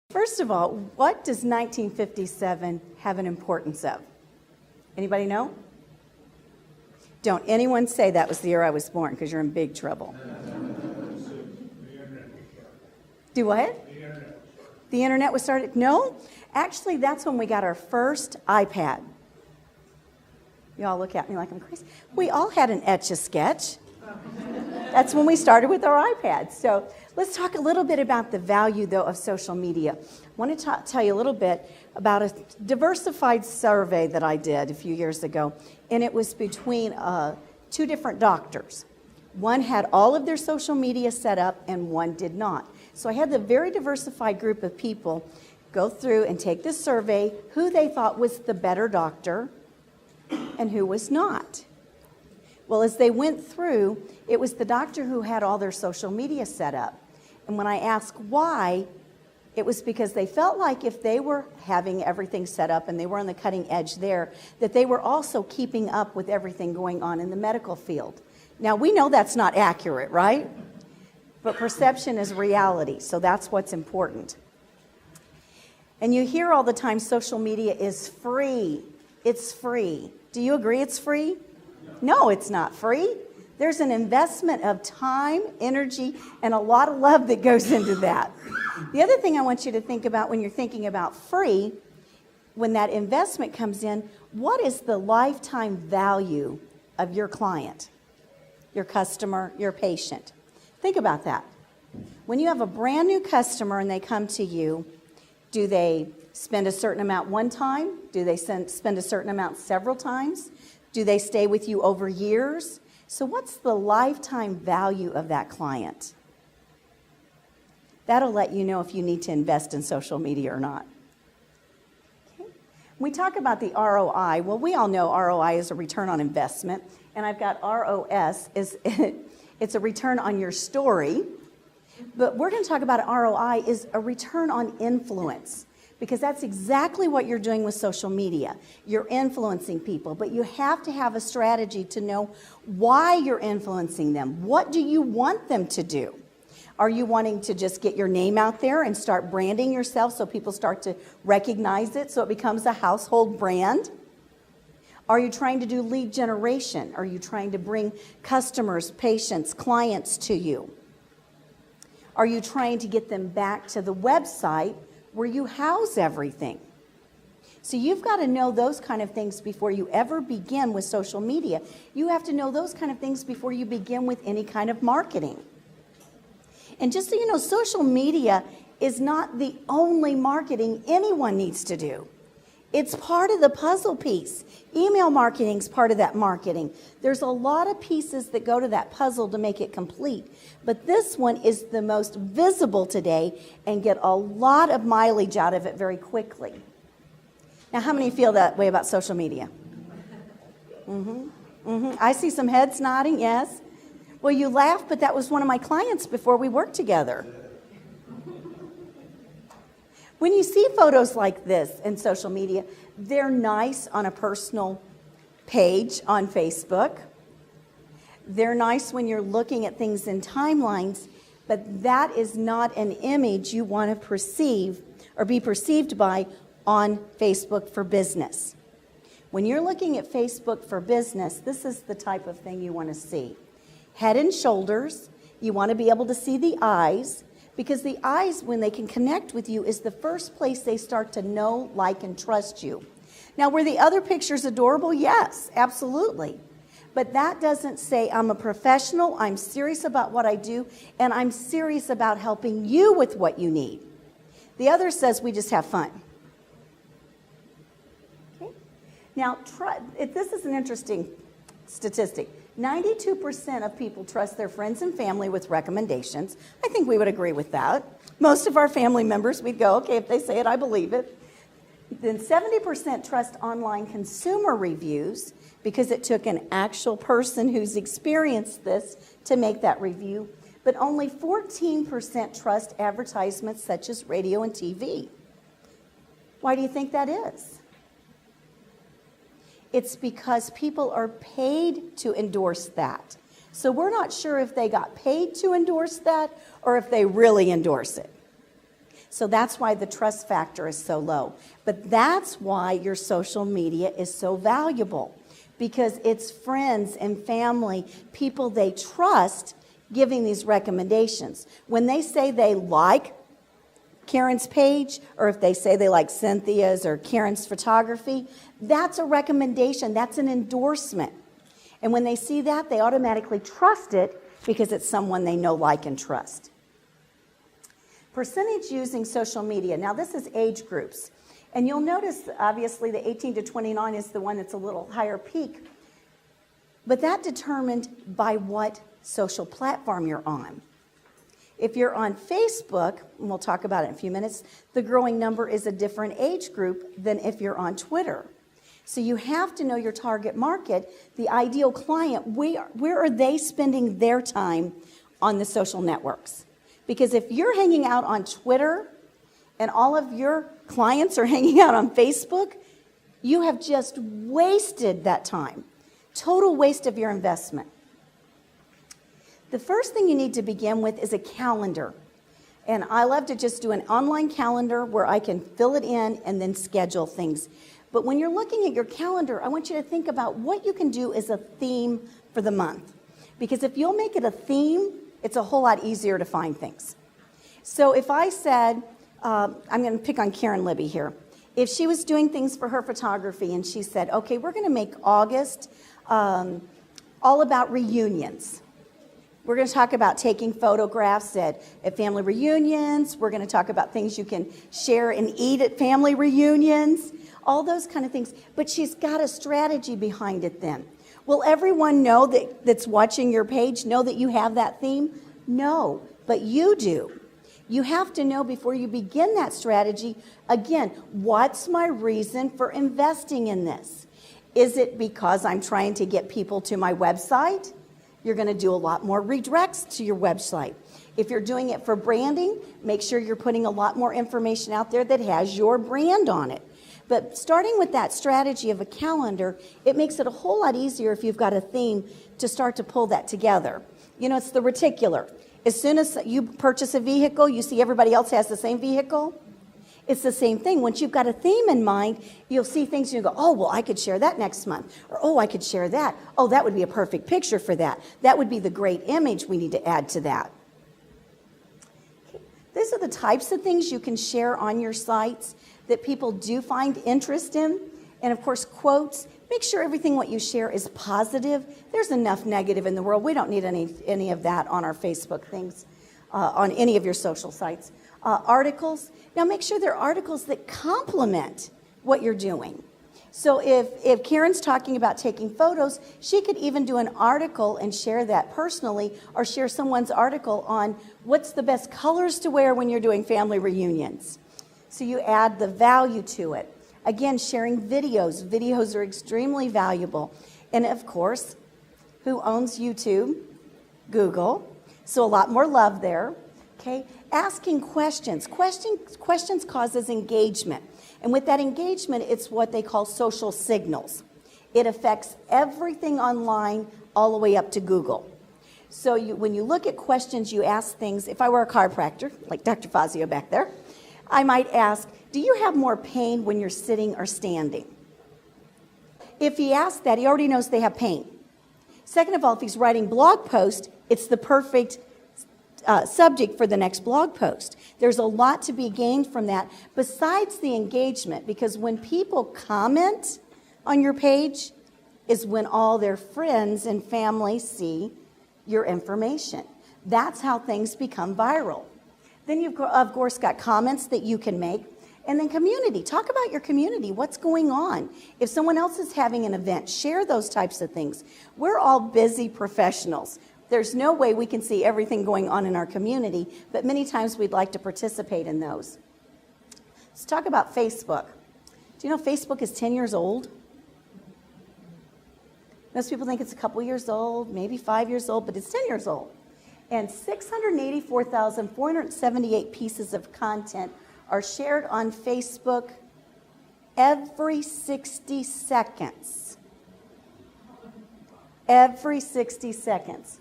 First of all, what does 1957 have an importance of? Anybody know? Don't anyone say that was the year I was born, because you're in big trouble. Do what? The internet was started? No. Actually, that's when we got our first iPad. Y'all look at me like I'm crazy. We all had an Etch-a-Sketch. That's when we started with our iPads. So let's talk a little bit about the value, though, of social media. I want to tell you a little bit about a diversified survey that I did a few years ago, and it was between two different doctors. One had all of their social media set up, and one did not. So I had the very diversified group of people go through and take this survey, who they thought was the better doctor and who was not. Well, as they went through, it was the doctor who had all their social media set up. And when I asked why, it was because they felt like if they were having everything set up and they were on the cutting edge there, that they were also keeping up with everything going on in the medical field. Now, we know that's not accurate, right? But perception is reality, so that's what's important. And you hear all the time social media is free. It's free. Do you agree it's free? No, it's not free. There's an investment of time, energy, and a lot of love that goes into that. The other thing I want you to think about when you're thinking about free, when that investment comes in, what is the lifetime value of your client, your customer, your patient? Think about that. When you have a brand new customer and they come to you, do they spend a certain amount one time? Do they spend a certain amount several times? Do they stay with you over years? So what's the lifetime value of that client? That'll let you know if you need to invest in social media or not. Okay. We talk about the ROI. Well, we all know ROI is a return on investment, and I've got ROS, it's a return on your story. But we're going to talk about ROI is a return on influence, because that's exactly what you're doing with social media. You're influencing people, but you have to have a strategy to know why you're influencing them. What do you want them to do? Are you wanting to just get your name out there and start branding yourself so people start to recognize it so it becomes a household brand? Are you trying to do lead generation? Are you trying to bring customers, patients, clients to you? Are you trying to get them back to the website where you house everything? So you've got to know those kind of things before you ever begin with social media. You have to know those kind of things before you begin with any kind of marketing. And just so you know, social media is not the only marketing anyone needs to do. It's part of the puzzle piece. Email marketing is part of that marketing. There's a lot of pieces that go to that puzzle to make it complete. But this one is the most visible today and get a lot of mileage out of it very quickly. Now, how many feel that way about social media? I see some heads nodding, yes. Well, you laugh, but that was one of my clients before we worked together. When you see photos like this in social media, they're nice on a personal page on Facebook. They're nice when you're looking at things in timelines, but that is not an image you want to perceive or be perceived by on Facebook for business. When you're looking at Facebook for business, this is the type of thing you want to see. Head and shoulders. You want to be able to see the eyes, because the eyes, when they can connect with you, is the first place they start to know, like, and trust you. Now, were the other pictures adorable? Yes, absolutely. But that doesn't say I'm a professional, I'm serious about what I do, and I'm serious about helping you with what you need. The other says we just have fun. Okay? Now, this is an interesting statistic. 92% of people trust their friends and family with recommendations. I think we would agree with that. Most of our family members, we'd go, okay, if they say it, I believe it. Then 70% trust online consumer reviews because it took an actual person who's experienced this to make that review. But only 14% trust advertisements such as radio and TV. Why do you think that is? It's because people are paid to endorse that. So we're not sure if they got paid to endorse that or if they really endorse it. So that's why the trust factor is so low. But that's why your social media is so valuable, because it's friends and family, people they trust, giving these recommendations. When they say they like Karen's page, or if they say they like Cynthia's or Karen's photography, that's a recommendation, that's an endorsement. And when they see that, they automatically trust it because it's someone they know, like, and trust. Percentage using social media. Now this is age groups. And you'll notice, obviously, the 18 to 29 is the one that's a little higher peak. But that's determined by what social platform you're on. If you're on Facebook, and we'll talk about it in a few minutes, the growing number is a different age group than if you're on Twitter. So you have to know your target market, the ideal client, where are they spending their time on the social networks? Because if you're hanging out on Twitter and all of your clients are hanging out on Facebook, you have just wasted that time. Total waste of your investment. The first thing you need to begin with is a calendar. And I love to just do an online calendar where I can fill it in and then schedule things. But when you're looking at your calendar, I want you to think about what you can do as a theme for the month. Because if you'll make it a theme, it's a whole lot easier to find things. So if I said, I'm going to pick on Karen Libby here. If she was doing things for her photography and she said, okay, we're going to make August all about reunions. We're going to talk about taking photographs at family reunions. We're going to talk about things you can share and eat at family reunions, all those kind of things. But she's got a strategy behind it then. Will everyone know that's watching your page know that you have that theme? No, but you do. You have to know before you begin that strategy, again, what's my reason for investing in this? Is it because I'm trying to get people to my website? You're going to do a lot more redirects to your website. If you're doing it for branding, make sure you're putting a lot more information out there that has your brand on it. But starting with that strategy of a calendar, it makes it a whole lot easier if you've got a theme to start to pull that together. You know, it's the reticular. As soon as you purchase a vehicle, you see everybody else has the same vehicle. It's the same thing. Once you've got a theme in mind, you'll see things and you go, oh, well, I could share that next month. Or, oh, I could share that. Oh, that would be a perfect picture for that. That would be the great image we need to add to that. Okay. These are the types of things you can share on your sites that people do find interest in. And of course, quotes. Make sure everything what you share is positive. There's enough negative in the world. We don't need any of that on our Facebook things, on any of your social sites. Articles. Now make sure they're articles that complement what you're doing. So if Karen's talking about taking photos, she could even do an article and share that personally, or share someone's article on what's the best colors to wear when you're doing family reunions. So you add the value to it. Again, sharing videos. Videos are extremely valuable. And of course, who owns YouTube? Google. So a lot more love there. Okay, asking questions. Questions causes engagement. And with that engagement, it's what they call social signals. It affects everything online all the way up to Google. So when you look at questions, you ask things. If I were a chiropractor, like Dr. Fazio back there, I might ask, do you have more pain when you're sitting or standing? If he asks that, he already knows they have pain. Second of all, if he's writing blog post, it's the perfect subject for the next blog post. There's a lot to be gained from that besides the engagement, because when people comment on your page is when all their friends and family see your information. That's how things become viral. Then you've, of course, got comments that you can make. And then community. Talk about your community. What's going on? If someone else is having an event, share those types of things. We're all busy professionals. There's no way we can see everything going on in our community, but many times we'd like to participate in those. Let's talk about Facebook. Do you know Facebook is 10 years old? Most people think it's a couple years old, maybe 5 years old, but it's 10 years old. And 684,478 pieces of content are shared on Facebook every 60 seconds. Every 60 seconds.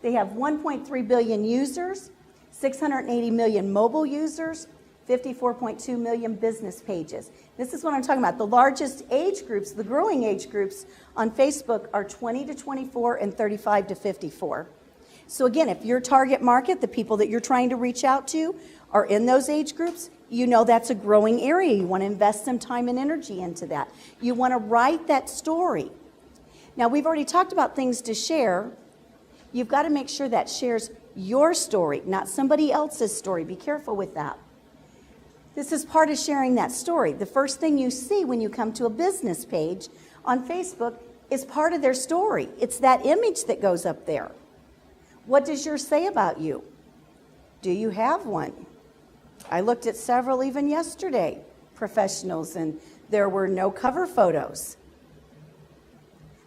They have 1.3 billion users, 680 million mobile users, 54.2 million business pages. This is what I'm talking about. The largest age groups, the growing age groups on Facebook are 20 to 24 and 35 to 54. So again, if your target market, the people that you're trying to reach out to, are in those age groups, you know that's a growing area. You want to invest some time and energy into that. You want to write that story. Now, we've already talked about things to share. You've got to make sure that shares your story, not somebody else's story. Be careful with that. This is part of sharing that story. The first thing you see when you come to a business page on Facebook is part of their story. It's that image that goes up there. What does yours say about you? Do you have one? I looked at several even yesterday, professionals, and there were no cover photos.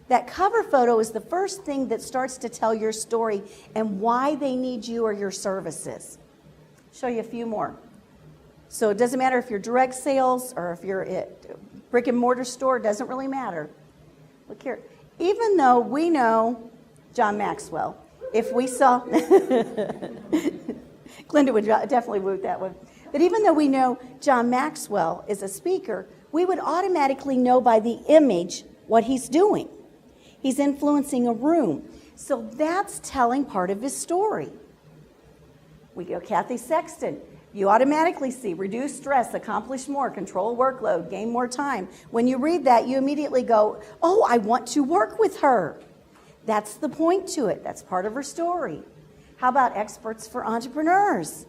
That cover photo is the first thing that starts to tell your story and why they need you or your services. Show you a few more. So it doesn't matter if you're direct sales or if you're at brick and mortar store, it doesn't really matter. Look here. Even though we know John Maxwell, if we saw, Glenda would definitely woot that one. But even though we know John Maxwell is a speaker, we would automatically know by the image what he's doing. He's influencing a room. So that's telling part of his story. We go Kathy Sexton. You automatically see reduce stress, accomplish more, control workload, gain more time. When you read that, you immediately go, oh, I want to work with her. That's the point to it. That's part of her story. How about experts for entrepreneurs?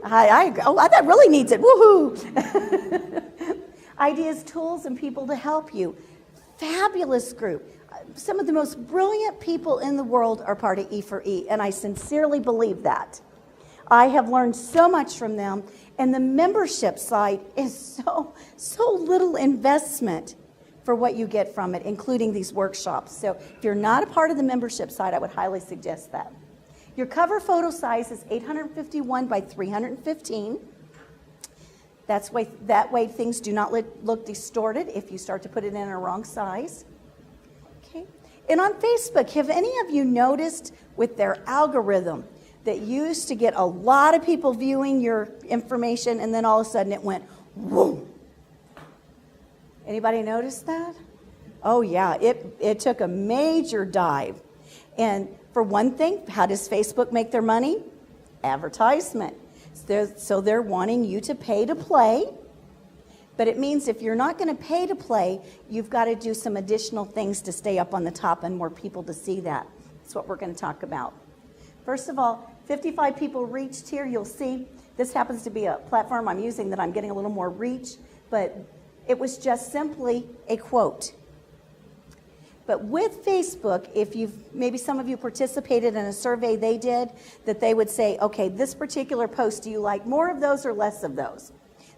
That really needs it. Woohoo! Ideas, tools, and people to help you. Fabulous group. Some of the most brilliant people in the world are part of E4E, and I sincerely believe that. I have learned so much from them, and the membership site is so little investment for what you get from it, including these workshops. So if you're not a part of the membership site, I would highly suggest that. Your cover photo size is 851 by 315. That way things do not look distorted if you start to put it in a wrong size. Okay. And on Facebook, have any of you noticed with their algorithm that used to get a lot of people viewing your information and then all of a sudden it went, whoa. Anybody notice that? Oh yeah, it took a major dive. And for one thing, how does Facebook make their money? Advertisement. So they're wanting you to pay to play. But it means if you're not going to pay to play, you've got to do some additional things to stay up on the top and more people to see that. That's what we're going to talk about. First of all, 55 people reached here. You'll see this happens to be a platform I'm using that I'm getting a little more reach, but it was just simply a quote. But with Facebook, maybe some of you participated in a survey they did, that they would say, okay, this particular post, do you like more of those or less of those?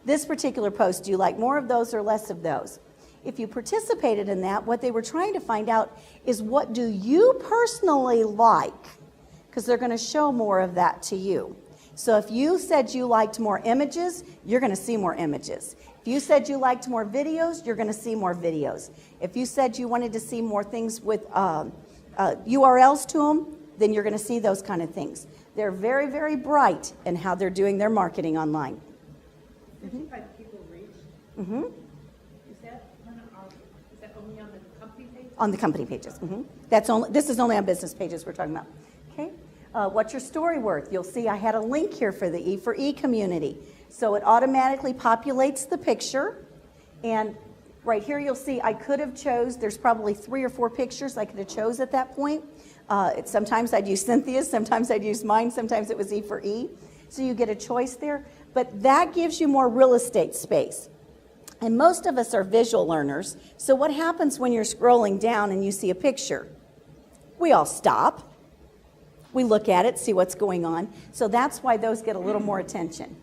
This particular post, do you like more of those or less of those? If you participated in that, what they were trying to find out is what do you personally like? Because they're going to show more of that to you. So if you said you liked more images, you're going to see more images. If you said you liked more videos, you're going to see more videos. If you said you wanted to see more things with URLs to them, then you're going to see those kind of things. They're very, very bright in how they're doing their marketing online. 55 people reached. Mm-hmm. Is that only on the company page? On the company pages. Mm-hmm. This is only on business pages we're talking about. Okay. What's your story worth? You'll see I had a link here for the E4E community. So it automatically populates the picture. And right here you'll see I could have there's probably 3 or 4 pictures I could have chose at that point. Sometimes I'd use Cynthia's, sometimes I'd use mine, sometimes it was E4E. So you get a choice there. But that gives you more real estate space. And most of us are visual learners. So what happens when you're scrolling down and you see a picture? We all stop. We look at it, see what's going on. So that's why those get a little more attention.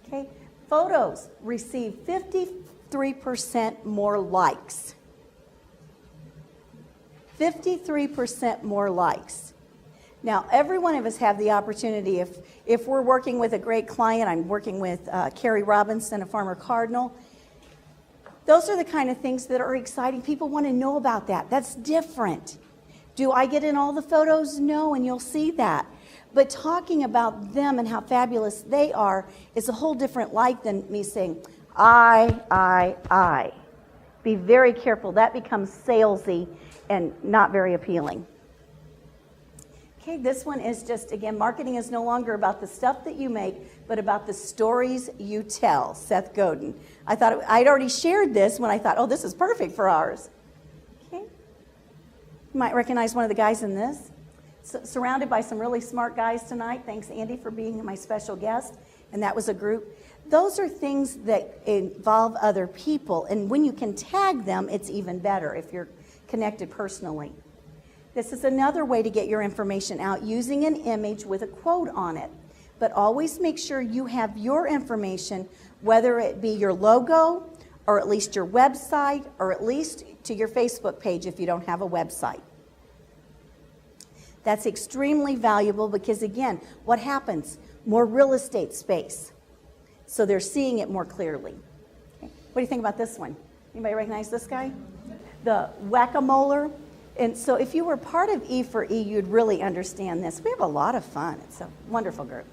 Okay. Photos receive 53% more likes. 53% more likes. Now, every one of us have the opportunity, if we're working with a great client, I'm working with Carrie Robinson, a Farmer Cardinal, those are the kind of things that are exciting. People want to know about that. That's different. Do I get in all the photos? No, and you'll see that. But talking about them and how fabulous they are is a whole different light than me saying, I. Be very careful. That becomes salesy and not very appealing. Okay, this one is just, again, marketing is no longer about the stuff that you make, but about the stories you tell. Seth Godin. I thought I'd already shared this when I thought, oh, this is perfect for ours. Okay. You might recognize one of the guys in this. Surrounded by some really smart guys tonight. Thanks, Andy, for being my special guest. And that was a group. Those are things that involve other people. And when you can tag them, it's even better if you're connected personally. This is another way to get your information out using an image with a quote on it. But always make sure you have your information, whether it be your logo or at least your website or at least to your Facebook page if you don't have a website. That's extremely valuable because, again, what happens? More real estate space. So they're seeing it more clearly. Okay. What do you think about this one? Anybody recognize this guy? The whack-a-moler. And so if you were part of E4E, you'd really understand this. We have a lot of fun. It's a wonderful group.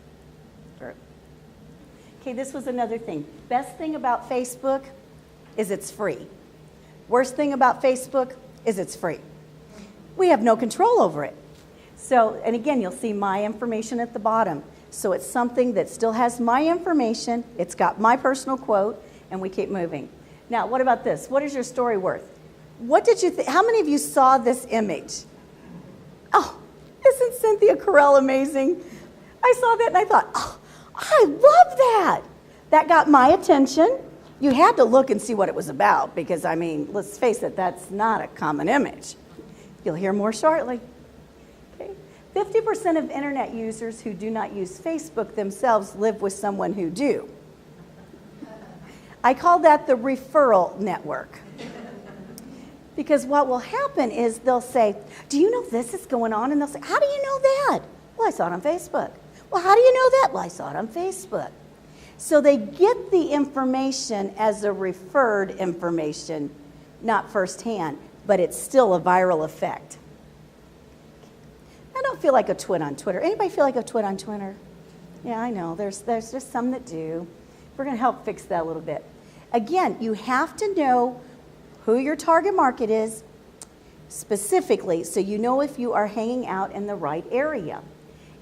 Okay, this was another thing. Best thing about Facebook is it's free. Worst thing about Facebook is it's free. We have no control over it. So, and again, you'll see my information at the bottom. So it's something that still has my information. It's got my personal quote, and we keep moving. Now, what about this? What is your story worth? What did you think? How many of you saw this image? Oh, isn't Cynthia Carell amazing? I saw that and I thought, oh, I love that. That got my attention. You had to look and see what it was about because, I mean, let's face it, that's not a common image. You'll hear more shortly. 50% of internet users who do not use Facebook themselves live with someone who do. I call that the referral network. Because what will happen is they'll say, do you know this is going on? And they'll say, how do you know that? Well, I saw it on Facebook. Well, how do you know that? Well, I saw it on Facebook. So they get the information as a referred information, not firsthand, but it's still a viral effect. I don't feel like a twit on Twitter. Anybody feel like a twit on Twitter? Yeah, I know. There's just some that do. We're going to help fix that a little bit. Again, you have to know who your target market is specifically so you know if you are hanging out in the right area.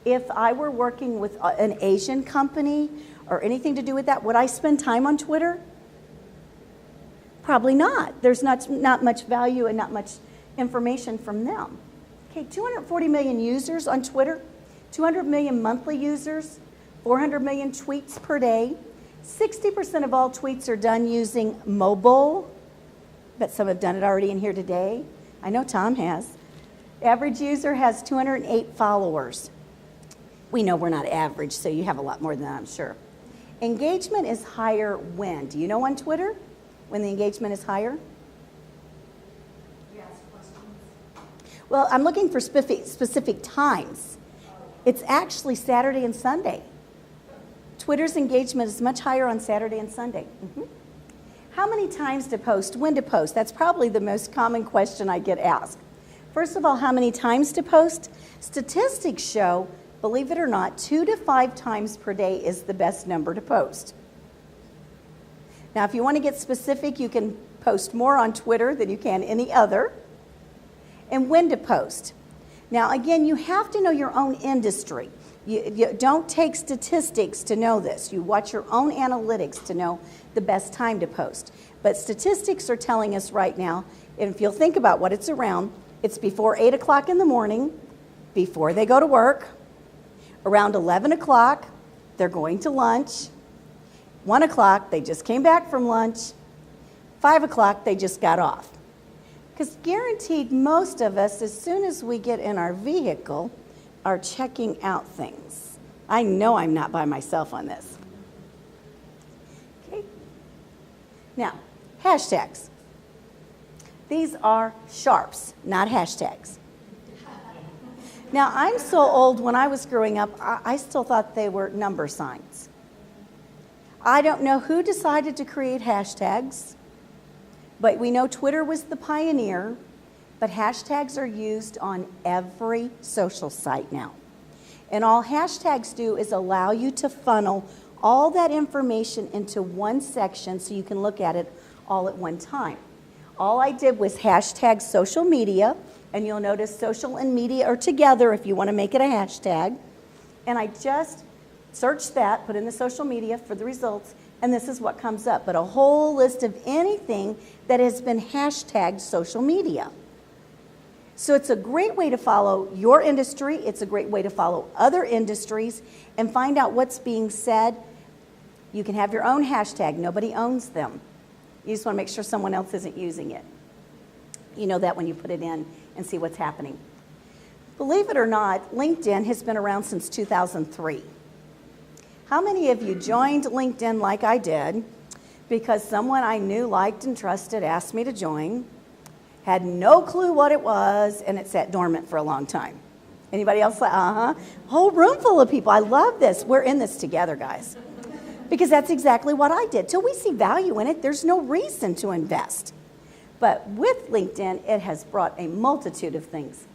If I were working with an Asian company or anything to do with that, would I spend time on Twitter? Probably not. There's not much value and not much information from them. Okay, 240 million users on Twitter, 200 million monthly users, 400 million tweets per day. 60% of all tweets are done using mobile. Bet some have done it already in here today. I know Tom has. Average user has 208 followers. We know we're not average, so you have a lot more than that, I'm sure. Engagement is higher when? Do you know on Twitter when the engagement is higher? Well, I'm looking for specific times. It's actually Saturday and Sunday. Twitter's engagement is much higher on Saturday and Sunday. How many times to post? When to post? That's probably the most common question I get asked. First of all, how many times to post? Statistics show, believe it or not, 2 to 5 times per day is the best number to post. Now, if you want to get specific, you can post more on Twitter than you can any other. And when to post. Now, again, you have to know your own industry. You don't take statistics to know this. You watch your own analytics to know the best time to post. But statistics are telling us right now, and if you'll think about what it's around, it's before 8 o'clock in the morning, before they go to work, around 11 o'clock, they're going to lunch, 1 o'clock, they just came back from lunch, 5 o'clock, they just got off. Because guaranteed most of us, as soon as we get in our vehicle, are checking out things. I know I'm not by myself on this. Okay. Now, hashtags. These are sharps, not hashtags. Now, I'm so old, when I was growing up, I still thought they were number signs. I don't know who decided to create hashtags. But we know Twitter was the pioneer, but hashtags are used on every social site now. And all hashtags do is allow you to funnel all that information into one section so you can look at it all at one time. All I did was hashtag social media, and you'll notice social and media are together if you want to make it a hashtag. And I just searched that, put in the social media for the results, and this is what comes up. But a whole list of anything that has been hashtagged social media. So it's a great way to follow your industry. It's a great way to follow other industries and find out what's being said. You can have your own hashtag. Nobody owns them. You just want to make sure someone else isn't using it. You know that when you put it in and see what's happening. Believe it or not, LinkedIn has been around since 2003. How many of you joined LinkedIn like I did because someone I knew, liked, and trusted asked me to join, had no clue what it was, and it sat dormant for a long time? Anybody else? Whole room full of people. I love this. We're in this together, guys. Because that's exactly what I did. Till we see value in it, there's no reason to invest. But with LinkedIn, it has brought a multitude of things.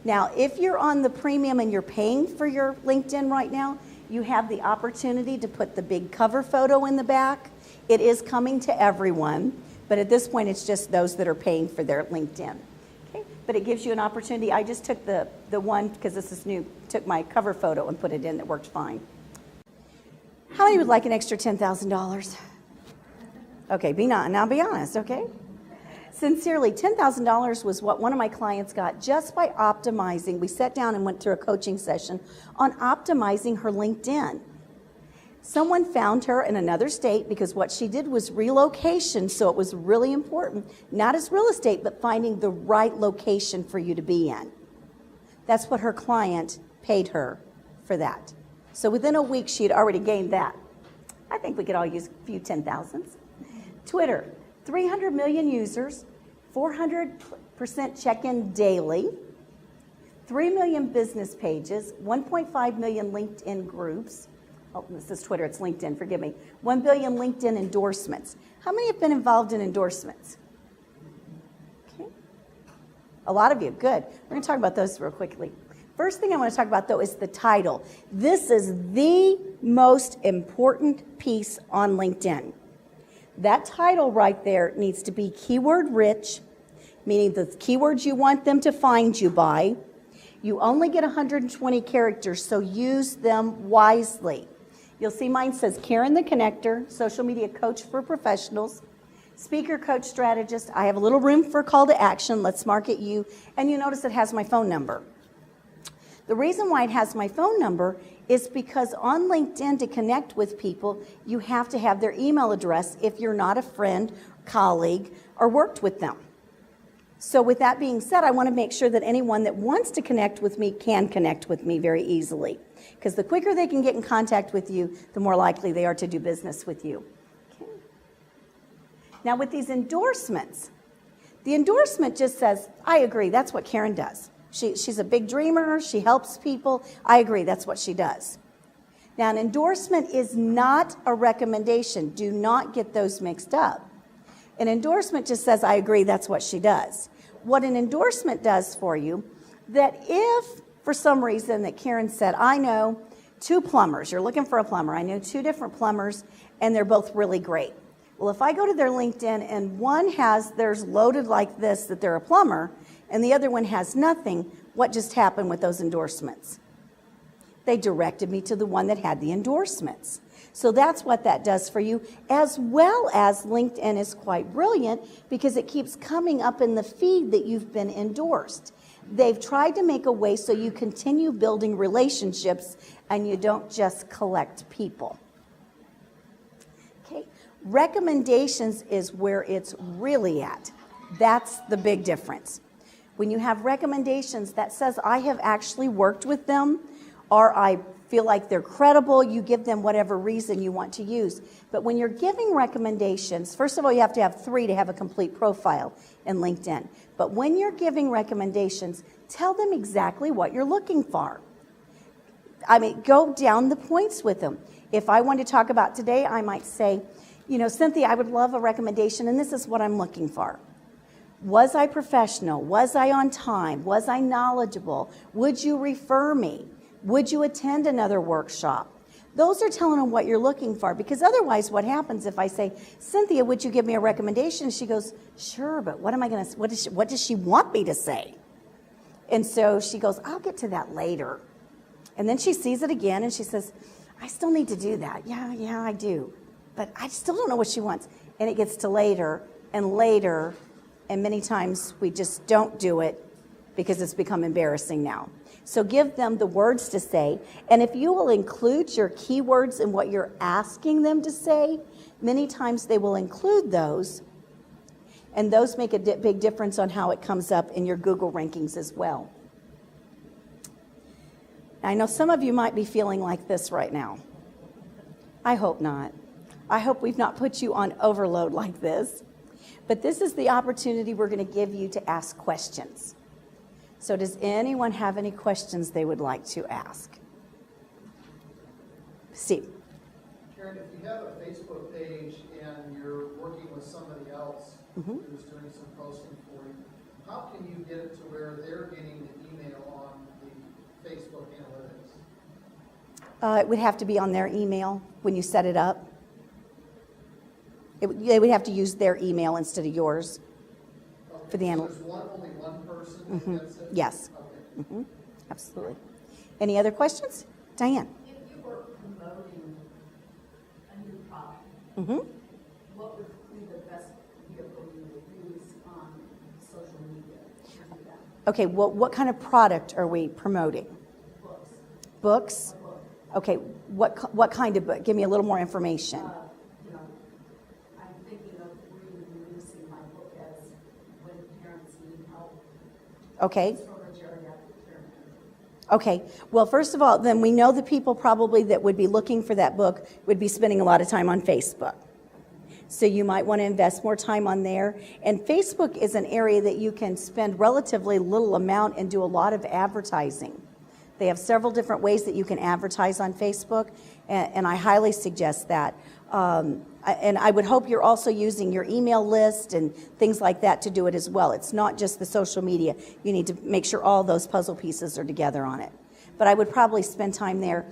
Now, if you're on the premium and you're paying for your LinkedIn right now, you have the opportunity to put the big cover photo in the back. It is coming to everyone, but at this point, it's just those that are paying for their LinkedIn. Okay? But it gives you an opportunity. I just took the one, because this is new, took my cover photo and put it in. It worked fine. How many would like an extra $10,000? Okay, now be honest, okay? Sincerely, $10,000 was what one of my clients got just by optimizing. We sat down and went through a coaching session on optimizing her LinkedIn. Someone found her in another state because what she did was relocation, so it was really important, not as real estate, but finding the right location for you to be in. That's what her client paid her for that. So within a week, she had already gained that. I think we could all use a few 10,000s. Twitter, 300 million users, 400% check-in daily, 3 million business pages, 1.5 million LinkedIn groups. Oh, this is Twitter, it's LinkedIn, forgive me. 1 billion LinkedIn endorsements. How many have been involved in endorsements? Okay. A lot of you, good. We're going to talk about those real quickly. First thing I want to talk about, though, is the title. This is the most important piece on LinkedIn. That title right there needs to be keyword rich, meaning the keywords you want them to find you by. You only get 120 characters, so use them wisely. You'll see mine says Karen the Connector, social media coach for professionals, speaker, coach, strategist. I have a little room for call to action. Let's market you. And you notice it has my phone number. The reason why it has my phone number is because on LinkedIn, to connect with people, you have to have their email address if you're not a friend, colleague, or worked with them. So with that being said, I want to make sure that anyone that wants to connect with me can connect with me very easily. Because the quicker they can get in contact with you, the more likely they are to do business with you. Okay. Now with these endorsements, the endorsement just says, I agree, that's what Karen does. She's a big dreamer. She helps people. I agree. That's what she does. Now, an endorsement is not a recommendation. Do not get those mixed up. An endorsement just says, I agree. That's what she does. What an endorsement does for you, that if for some reason that Karen said, I know 2 plumbers. You're looking for a plumber. I know 2 different plumbers, and they're both really great. Well, if I go to their LinkedIn and one has theirs loaded like this, that they're a plumber, and the other one has nothing, what just happened with those endorsements? They directed me to the one that had the endorsements. So that's what that does for you, as well as LinkedIn is quite brilliant because it keeps coming up in the feed that you've been endorsed. They've tried to make a way so you continue building relationships and you don't just collect people. Okay, recommendations is where it's really at. That's the big difference. When you have recommendations that says, I have actually worked with them, or I feel like they're credible, you give them whatever reason you want to use. But when you're giving recommendations, first of all, you have to have 3 to have a complete profile in LinkedIn. But when you're giving recommendations, tell them exactly what you're looking for. I mean, go down the points with them. If I want to talk about today, I might say, you know, Cynthia, I would love a recommendation, and this is what I'm looking for. Was I professional? Was I on time? Was I knowledgeable? Would you refer me? Would you attend another workshop? Those are telling them what you're looking for, because otherwise what happens if I say, Cynthia, would you give me a recommendation? She goes, sure, but what am I going to, what does she want me to say? And so she goes, I'll get to that later. And then she sees it again and she says, I still need to do that. Yeah, I do. But I still don't know what she wants. And it gets to later, and many times we just don't do it because it's become embarrassing now. So give them the words to say, and if you will include your keywords in what you're asking them to say, many times they will include those, and those make a big difference on how it comes up in your Google rankings as well. I know some of you might be feeling like this right now. I hope not. I hope we've not put you on overload like this. But this is the opportunity we're going to give you to ask questions. So does anyone have any questions they would like to ask? Steve. Karen, if you have a Facebook page and you're working with somebody else who's doing some posting for you, how can you get it to where they're getting the email on the Facebook analytics? It would have to be on their email when you set it up. They would have to use their email instead of yours for the analytics. So there's only one person that gets it? Yes. Okay. Absolutely. Any other questions? Diane? If you were promoting a new product, what would be the best vehicle you would use on social media to do that? Okay, well, what kind of product are we promoting? Books. Books? A book. Okay, what kind of book? Give me a little more information. You know, I'm thinking of reintroducing my book as When Parents Need Help. Okay. It's from a geriatric care manager. Okay, well, first of all, then we know the people probably that would be looking for that book would be spending a lot of time on Facebook. So you might want to invest more time on there. And Facebook is an area that you can spend relatively little amount and do a lot of advertising. They have several different ways that you can advertise on Facebook, and I highly suggest that. And I would hope you're also using your email list and things like that to do it as well. It's not just the social media. You need to make sure all those puzzle pieces are together on it. But I would probably spend time there.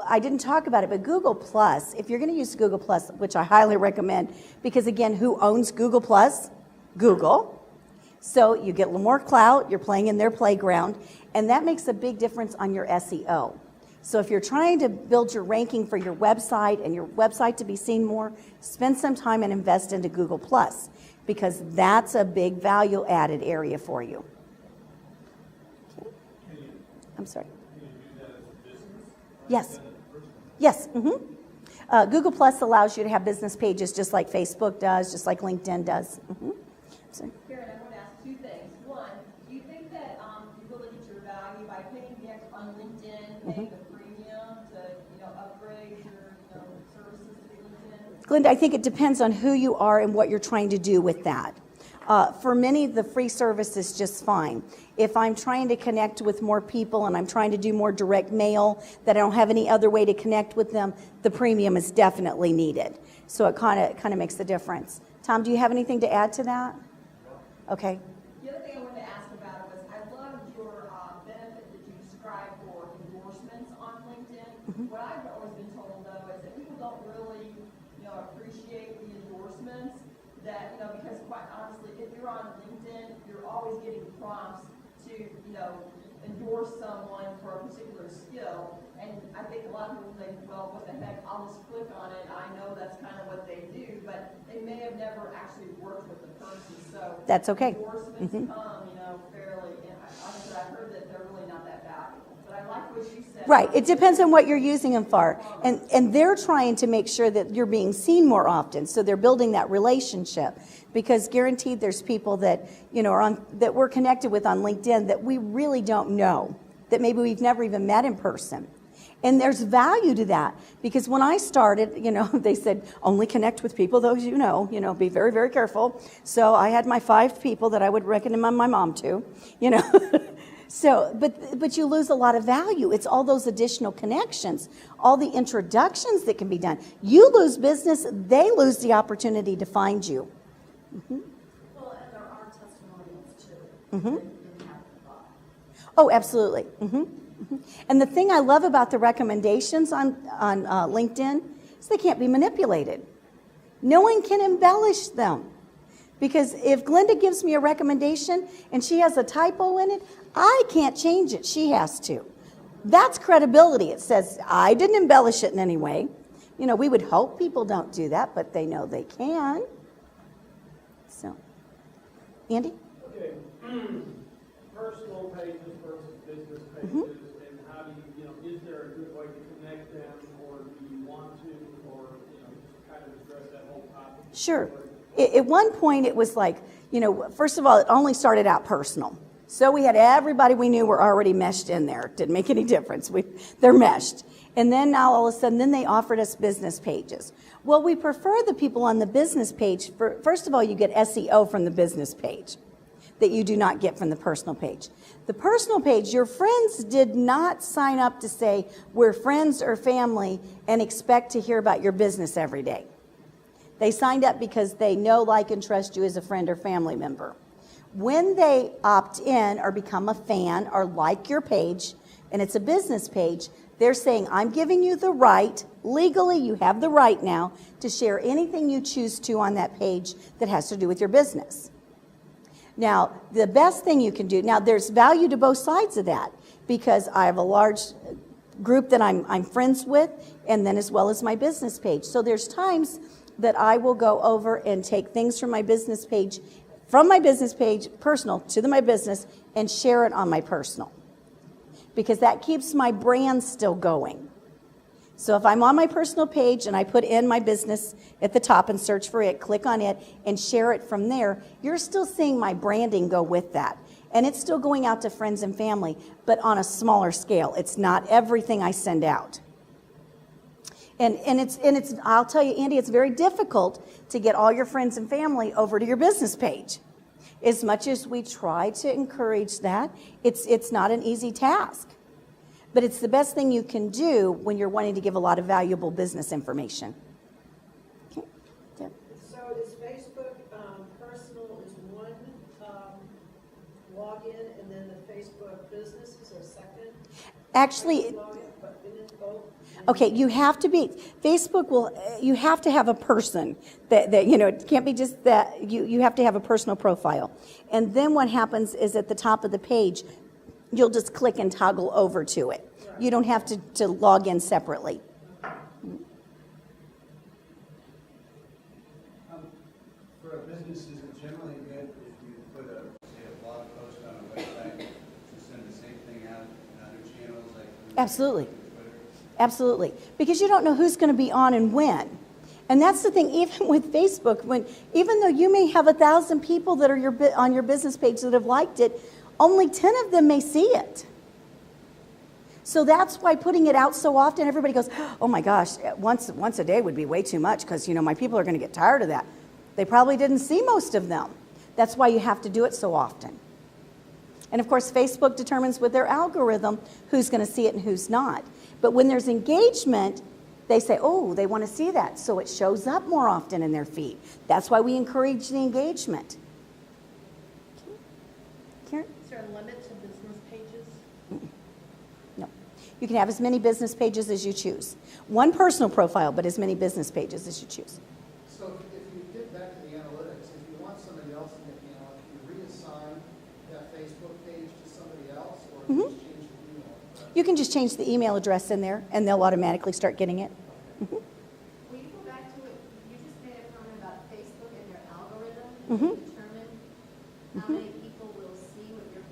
I didn't talk about it, but Google Plus, if you're going to use Google Plus, which I highly recommend, because again, who owns Google Plus? Google. So you get a little more clout, you're playing in their playground, and that makes a big difference on your SEO. So if you're trying to build your ranking for your website and your website to be seen more, spend some time and invest into Google Plus, because that's a big value added area for you. Okay. I'm sorry. Yes. Yes. Google Plus allows you to have business pages just like Facebook does, just like LinkedIn does. So. Karen, I want to ask two things. One, do you think that you really get your value by paying the extra on LinkedIn, paying the premium to upgrade your services to LinkedIn? Glenda, I think it depends on who you are and what you're trying to do with that. For many, the free service is just fine. If I'm trying to connect with more people and I'm trying to do more direct mail that I don't have any other way to connect with them, the premium is definitely needed. So it kind of makes the difference. Tom, do you have anything to add to that? Okay. The other thing I wanted to ask about was I loved your benefit that you described for endorsements on LinkedIn. What I've always been told though is that people don't really appreciate the endorsements. That because quite honestly, if you're on LinkedIn, you're always getting prompts to endorse someone for a particular skill. And I think a lot of people think, well, what the heck? I'll just click on it. I know that's kind of what they do, but they may have never actually worked with the person. So that's okay. Endorsements come, fairly. Honestly, I heard that they're really not that valuable. But I like what you said. Right. It depends on what you're using them for. And they're trying to make sure that you're being seen more often. So they're building that relationship. Because guaranteed there's people that, that we're connected with on LinkedIn that we really don't know, that maybe we've never even met in person. And there's value to that, because when I started, they said only connect with people those be very, very careful. So I had my 5 people that I would recommend my mom to, So, but you lose a lot of value. It's all those additional connections, all the introductions that can be done. You lose business, they lose the opportunity to find you. Well, and there are testimonials too. You have to buy. Oh, absolutely. And the thing I love about the recommendations on LinkedIn is they can't be manipulated. No one can embellish them. Because if Glenda gives me a recommendation and she has a typo in it, I can't change it. She has to. That's credibility. It says, I didn't embellish it in any way. You know, we would hope people don't do that, but they know they can. So, Andy? Okay. Personal pages versus business pages, and how do you is there a good way to connect them, or do you want to, or, just kind of address that whole topic? Sure. At one point, it was like, first of all, it only started out personal. So we had everybody we knew were already meshed in there. Didn't make any difference. They're meshed. And then now all of a sudden, then they offered us business pages. Well, we prefer the people on the business page. First of all, you get SEO from the business page that you do not get from the personal page. The personal page, your friends did not sign up to say, we're friends or family and expect to hear about your business every day. They signed up because they know, like, and trust you as a friend or family member. When they opt in or become a fan or like your page, and it's a business page, they're saying, I'm giving you the right, legally you have the right now, to share anything you choose to on that page that has to do with your business. Now, the best thing you can do, now there's value to both sides of that, because I have a large group that I'm friends with, and then as well as my business page. So there's times that I will go over and take things from my business page, personal, to my business, and share it on my personal. Because that keeps my brand still going. So if I'm on my personal page and I put in my business at the top and search for it, click on it, and share it from there, you're still seeing my branding go with that. And it's still going out to friends and family, but on a smaller scale. It's not everything I send out. And it's I'll tell you, Andy, it's very difficult to get all your friends and family over to your business page. As much as we try to encourage that, it's not an easy task. But it's the best thing you can do when you're wanting to give a lot of valuable business information. Okay. Deb? So is Facebook personal is one login, and then the Facebook businesses are second? Actually, Login, but in it both? okay, you have to be, Facebook will, you have to have a person that it can't be just that, you have to have a personal profile. And then what happens is at the top of the page, you'll just click and toggle over to it. Right. You don't have to log in separately. For a business, is it generally good if you put say a blog post on a website to send the same thing out in other channels like Absolutely. Twitter? Absolutely. Because you don't know who's going to be on and when. And that's the thing, even with Facebook, even though you may have 1,000 people that are on your business page that have liked it, only 10 of them may see it. So that's why putting it out so often, everybody goes, oh my gosh, once a day would be way too much because, my people are going to get tired of that. They probably didn't see most of them. That's why you have to do it so often. And of course, Facebook determines with their algorithm who's going to see it and who's not. But when there's engagement, they say, oh, they want to see that. So it shows up more often in their feed. That's why we encourage the engagement. Karen? Is there a limit to business pages? No. You can have as many business pages as you choose. One personal profile, but as many business pages as you choose. So if you get back to the analytics, if you want somebody else in the account, you reassign that Facebook page to somebody else, or you just change the email address? You can just change the email address in there, and they'll automatically start getting it. Will you go back to what you just made a comment about Facebook and their algorithm Mhm. and determine how many people will see what you're.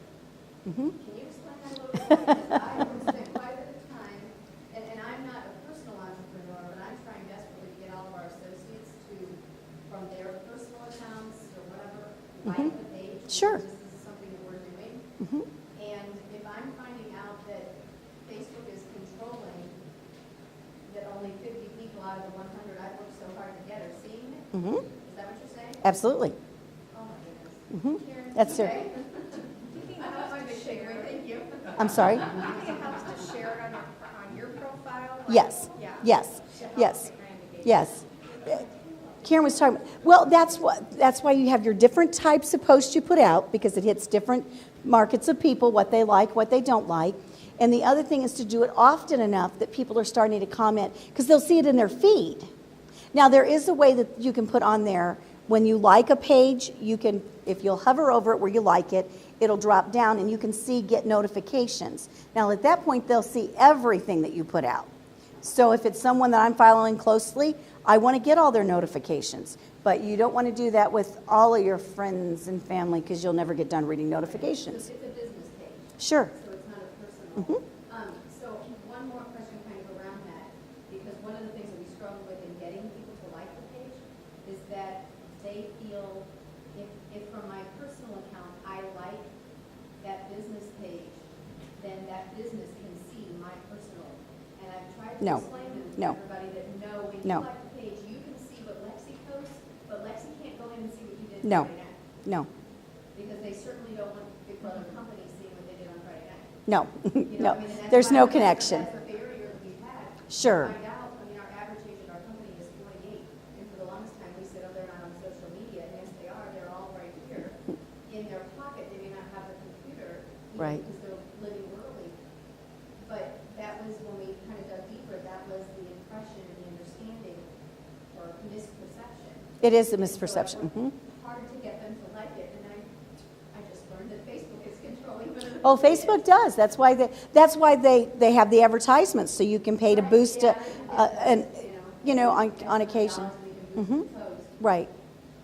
Can you explain that a little bit more? Because I have spent quite a bit of time, and I'm not a personal entrepreneur, but I'm trying desperately to get all of our associates to, from their personal accounts or whatever, like the page. Sure. This is something that we're doing. And if I'm finding out that Facebook is controlling that only 50 people out of the 100 I've worked so hard to get are seeing it? Is that what you're saying? Absolutely. Oh my goodness. Karen, That's okay. it. I know I'm a big share, thank you. I'm sorry? Do you think it helps to share it on your profile? Like, Yes. Yeah. Yes. To help Yes. the brand engagement. Yes. Karen was talking, well, that's why you have your different types of posts you put out, because it hits different markets of people, what they like, what they don't like. And the other thing is to do it often enough that people are starting to comment, because they'll see it in their feed. Now, there is a way that you can put on there, when you like a page, you can, if you'll hover over it where you like it, it'll drop down and you can see get notifications. Now, at that point, they'll see everything that you put out. So if it's someone that I'm following closely, I want to get all their notifications. But you don't want to do that with all of your friends and family, because you'll never get done reading notifications. It's a business page. Sure. So it's not a personal. Mhm. So one more question kind of around that, because one of the things that we struggle with in getting people to like the page is that they feel if from my personal account I like that business page, then that business can see my personal. And I've tried to No. explain to No. everybody that no, when No. you like the page, you can see what Lexi posts, but Lexi can't go in and see what you did No. Friday night. No. Because they certainly don't want Big Brother company seeing what they did on Friday night. No. You know, No. I mean, and that's There's why no that's connection. That's a barrier that we've had. Sure. To find out, I mean, our average age of our company is 48, and for the longest time, we said, oh, they're not on social media, and yes, they are, they're all right here. In their pocket, they may not have a computer, you know, Right. because they're living rurally. But that was, when we kind of dug deeper, that was the impression and the understanding, or misperception. It is a And so it misperception. was hard to get them to like it, and I just learned that Facebook is controlling. Oh, Facebook does. That's why they have the advertisements, so you can pay to boost it, and on occasion. Mhm. Right,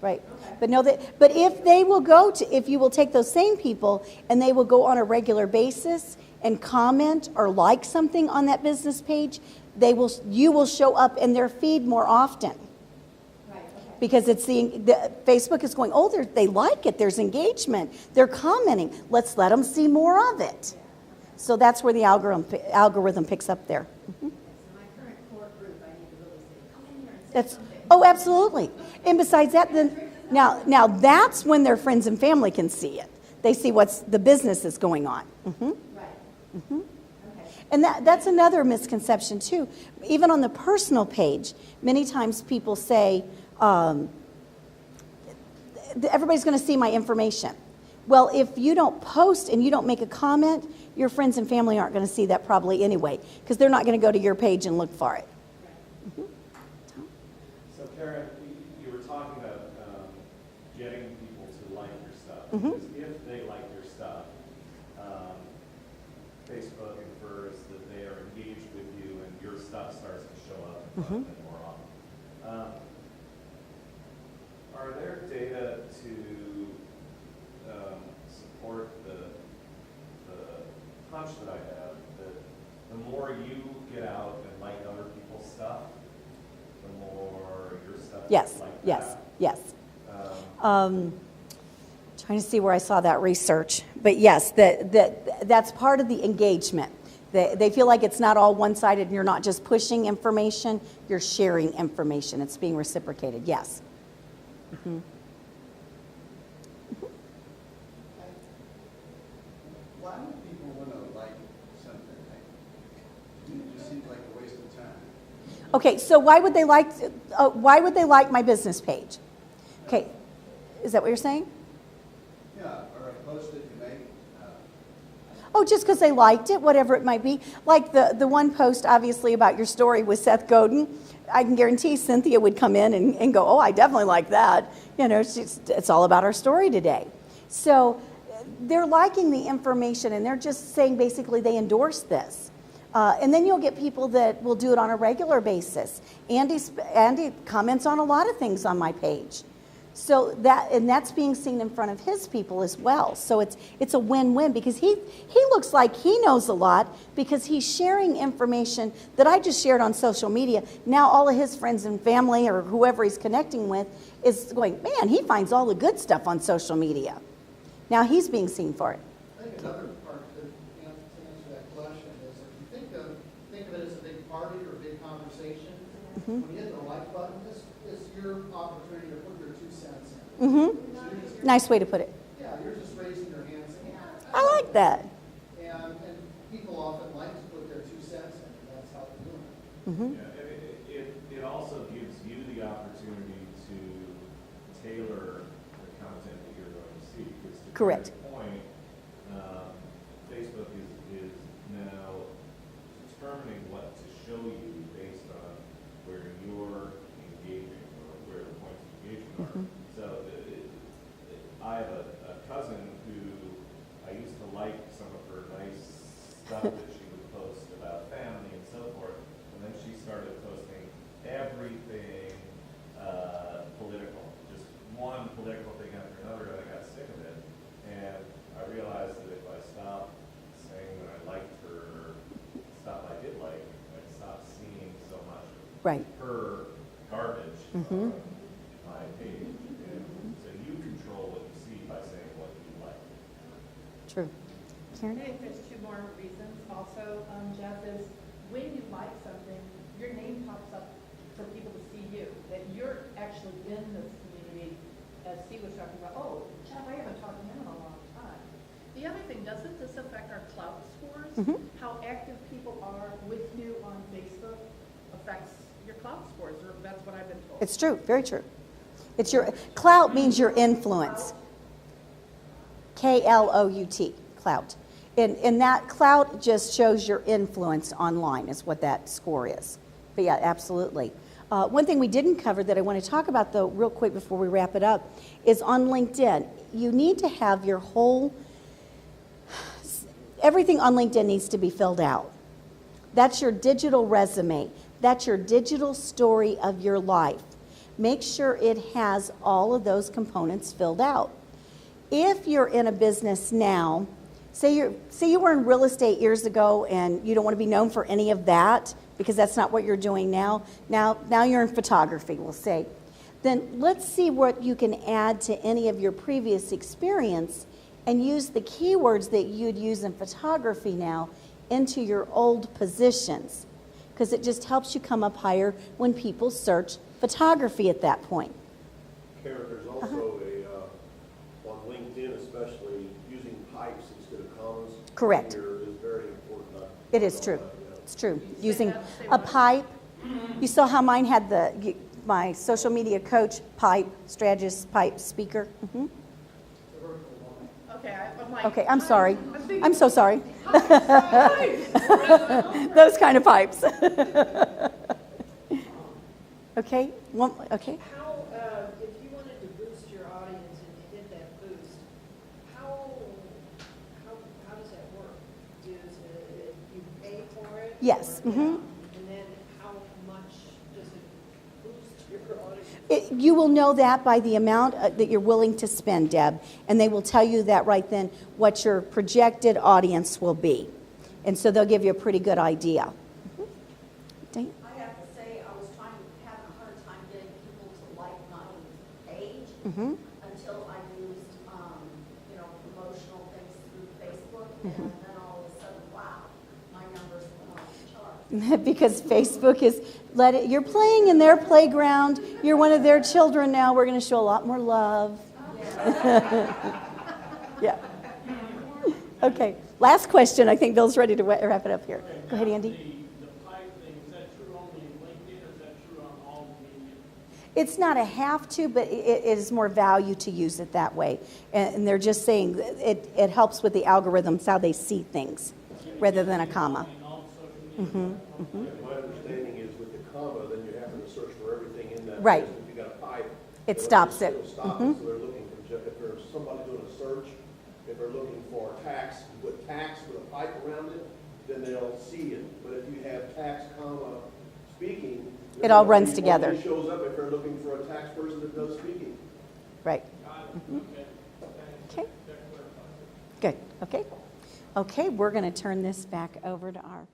right. But no, but if they will go to, if you will take those same people and they will go on a regular basis and comment or like something on that business page, you will show up in their feed more often. Right, okay. Because it's the Facebook is going, oh, they like it, there's engagement, they're commenting, let's let them see more of it. So that's where the algorithm picks up there. So my current core group, I need to really say, come in here and say That's, something. oh, absolutely. And besides that, then now that's when their friends and family can see it. They see what's the business is going on. Mhm. Right. Mhm. Okay. And that's another misconception too. Even on the personal page, many times people say, everybody's going to see my information. Well, if you don't post and you don't make a comment, your friends and family aren't going to see that probably anyway, because they're not going to go to your page and look for it. So Karen, you were talking about getting people to like your stuff. Mhm. Because if they like your stuff, Facebook infers that they are engaged with you and your stuff starts to show up in front of them more often. Are there data to support the hunch that I have that the more you get out and like other people's stuff, the more your stuff Yes, is like yes, that? yes. Trying to see where I saw that research. But yes, that's part of the engagement. They feel like it's not all one-sided and you're not just pushing information, you're sharing information. It's being reciprocated, yes. Mhm. Why do people want to like something? It just seems like a waste of time. Okay, so why would they like my business page? Okay, is that what you're saying? Yeah, or a post that you make. Oh, just because they liked it, whatever it might be. Like the one post, obviously, about your story with Seth Godin. I can guarantee Cynthia would come in and go, oh, I definitely like that. You know, it's all about our story today. So they're liking the information, and they're just saying basically they endorse this. And then you'll get people that will do it on a regular basis. Andy comments on a lot of things on my page. So that's being seen in front of his people as well. So it's a win-win, because he looks like he knows a lot because he's sharing information that I just shared on social media. Now all of his friends and family or whoever he's connecting with is going, man, he finds all the good stuff on social media. Now he's being seen for it. I think another part to answer that question is, if you think of it as a big party or a big conversation, when you hit the like button, this is your opportunity to put your 2 cents in. Mm-hmm. So you're just, Nice way to put it. yeah, you're just raising your hand saying, yeah, I like that. And people often like to put their 2 cents in, and that's how they do it. Mm-hmm. Yeah, and it also gives you the opportunity to tailor the content that you're going to see. Because to Correct. Karen's point, Facebook is now show you based on where you're engaging or where the points of engagement are. So I have a cousin who I used to like some of her nice stuff that she would post about family and so forth, and then she started posting everything political, just one political thing after another, and I got sick of it. And I realized that if I stopped saying that I liked her, stuff I did like, I'd stop seeing so much of Right. her garbage on my page. And so you control what you see by saying what you like. True. Karen? I think there's two more reasons also, Jeff, is when you like something, your name pops up for people to see you, that you're actually in this community, as Steve was talking about, oh, Jeff, I haven't talked to him in a long time. The other thing, doesn't this affect our clout scores? How active people are with you on Facebook affects your clout scores, or that's what I've been told. It's true, very true. It's your clout means your influence. K-L-O-U-T, clout. And that clout just shows your influence online is what that score is. But yeah, absolutely. One thing we didn't cover that I want to talk about, though, real quick before we wrap it up, is on LinkedIn. You need to have your whole, everything on LinkedIn needs to be filled out. That's your digital resume. That's your digital story of your life. Make sure it has all of those components filled out. If you're in a business now, say you were in real estate years ago and you don't want to be known for any of that, because that's not what you're doing now. Now you're in photography, we'll say. Then let's see what you can add to any of your previous experience and use the keywords that you'd use in photography now into your old positions, because it just helps you come up higher when people search photography at that point. Karen, there's also on LinkedIn especially, using pipes instead of commas. Correct. Here is very important. It is true. It's true. Using a pipe. You saw how mine had my social media coach pipe, strategist pipe speaker. Okay, I'm like. Okay, I'm sorry. I'm so sorry. Those kind of pipes. Okay. Okay. How, if you wanted to boost your audience and you did that boost, how does that work? You pay for it? Yes. Or, and then how much does it boost your audience? You will know that by the amount that you're willing to spend, Deb, and they will tell you that right then what your projected audience will be. And so they'll give you a pretty good idea. Diane? I have to say, I was having a hard time getting people to like my page until I used, promotional things through Facebook, and then all of a sudden, wow, my numbers went off the chart. Because Facebook is you're playing in their playground. You're one of their children now. We're going to show a lot more love. Yeah. Okay. Last question. I think Bill's ready to wrap it up here. Go ahead, Andy. The pipe thing, is that true only in LinkedIn or is that true on all media? It's not a have to, but it is more value to use it that way. And they're just saying it helps with the algorithms, how they see things, rather than a comma. My understanding is with the comma, then you're having to search for everything in that. Right. If you got a pipe. It stops it. It'll stop it. So they're looking for, if there's somebody doing a search, if they're looking for tax, with tax with a pipe around it, then they'll see it. But if you have tax, comma, speaking. It all runs together. It shows up if they're looking for a tax person that does speaking. Right. Okay. Good. Okay. Okay, we're going to turn this back over to our